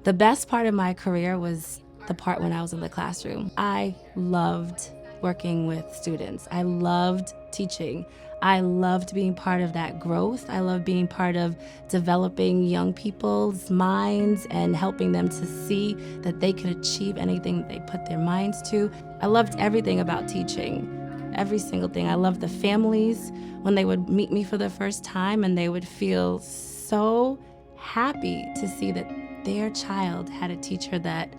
The best part of my career was the part when I was in the classroom. I loved working with students. I loved teaching. I loved being part of that growth. I loved being part of developing young people's minds and helping them to see that they could achieve anything that they put their minds to. I loved everything about teaching, every single thing. I loved the families when they would meet me for the first time and they would feel so happy to see that their child had a teacher that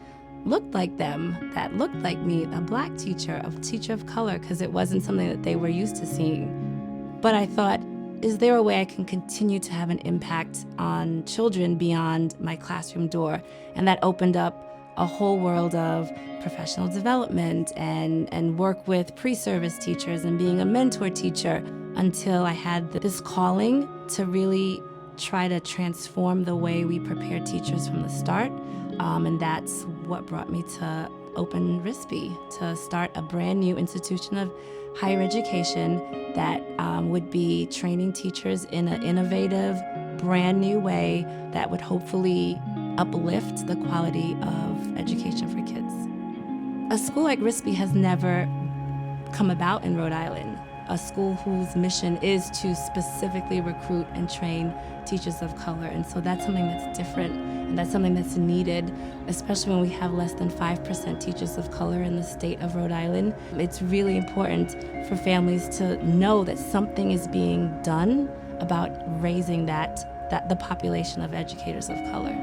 looked like them, that looked like me, a Black teacher, a teacher of color, because it wasn't something that they were used to seeing. But I thought, is there a way I can continue to have an impact on children beyond my classroom door? And that opened up a whole world of professional development and work with pre-service teachers and being a mentor teacher, until I had this calling to really try to transform the way we prepare teachers from the start. And that's what brought me to open RISPE, to start a brand new institution of higher education that would be training teachers in an innovative, brand new way that would hopefully uplift the quality of education for kids. A school like RISPE has never come about in Rhode Island. A school whose mission is to specifically recruit and train teachers of color. And so that's something that's different, and that's something that's needed, especially when we have less than 5% teachers of color in the state of Rhode Island. It's really important for families to know that something is being done about raising the population of educators of color.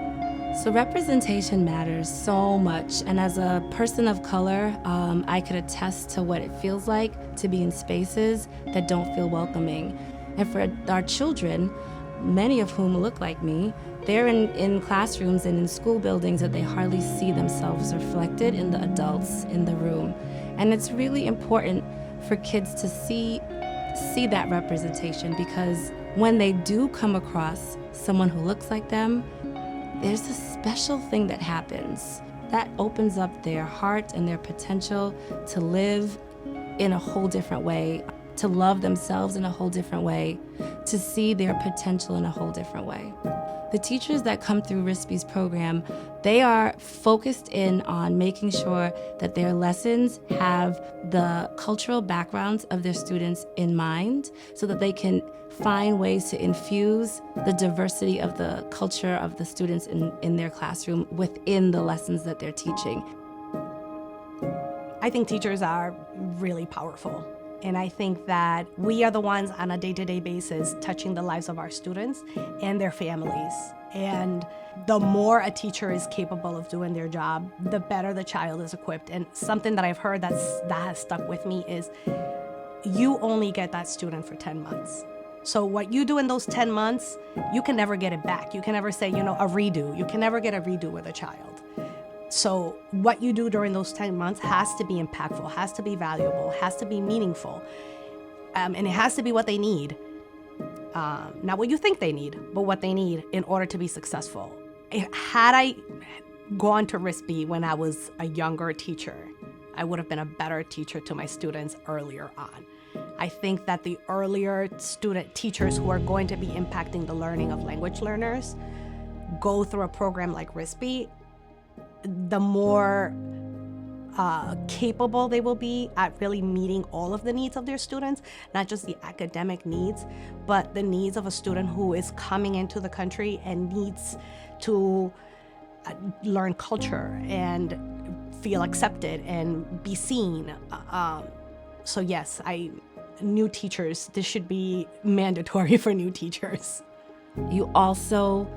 So representation matters so much, and as a person of color, I could attest to what it feels like to be in spaces that don't feel welcoming. And for our children, many of whom look like me, they're in classrooms and in school buildings that they hardly see themselves reflected in the adults in the room. And it's really important for kids to see that representation, because when they do come across someone who looks like them, there's a special thing that happens that opens up their heart and their potential to live in a whole different way, to love themselves in a whole different way, to see their potential in a whole different way. The teachers that come through RISPE's program, they are focused in on making sure that their lessons have the cultural backgrounds of their students in mind, so that they can find ways to infuse the diversity of the culture of the students in their classroom within the lessons that they're teaching. I think teachers are really powerful. And I think that we are the ones on a day-to-day basis touching the lives of our students and their families. And the more a teacher is capable of doing their job, the better the child is equipped. And something that I've heard that has stuck with me is you only get that student for 10 months. So what you do in those 10 months, you can never get it back. You can never say, a redo. You can never get a redo with a child. So what you do during those 10 months has to be impactful, has to be valuable, has to be meaningful, and it has to be what they need. Not what you think they need, but what they need in order to be successful. Had I gone to RISPE when I was a younger teacher, I would have been a better teacher to my students earlier on. I think that the earlier student teachers who are going to be impacting the learning of language learners go through a program like RISPE, the more capable they will be at really meeting all of the needs of their students, not just the academic needs, but the needs of a student who is coming into the country and needs to learn culture and feel accepted and be seen. So yes, new teachers, this should be mandatory for new teachers. You also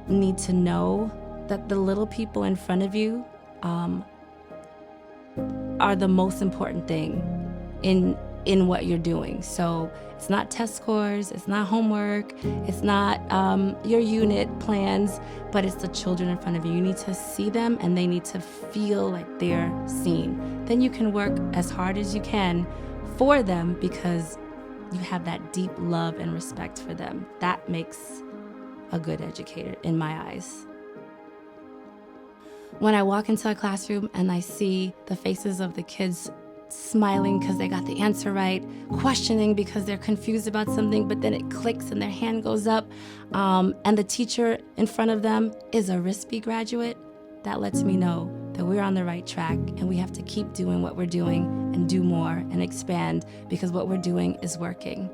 need to know that the little people in front of you are the most important thing in what you're doing. So it's not test scores, it's not homework, it's not your unit plans, but it's the children in front of you. You need to see them and they need to feel like they're seen. Then you can work as hard as you can for them because you have that deep love and respect for them. That makes a good educator in my eyes. When I walk into a classroom and I see the faces of the kids smiling because they got the answer right, questioning because they're confused about something, but then it clicks and their hand goes up, and the teacher in front of them is a RISPE graduate, that lets me know that we're on the right track and we have to keep doing what we're doing and do more and expand because what we're doing is working.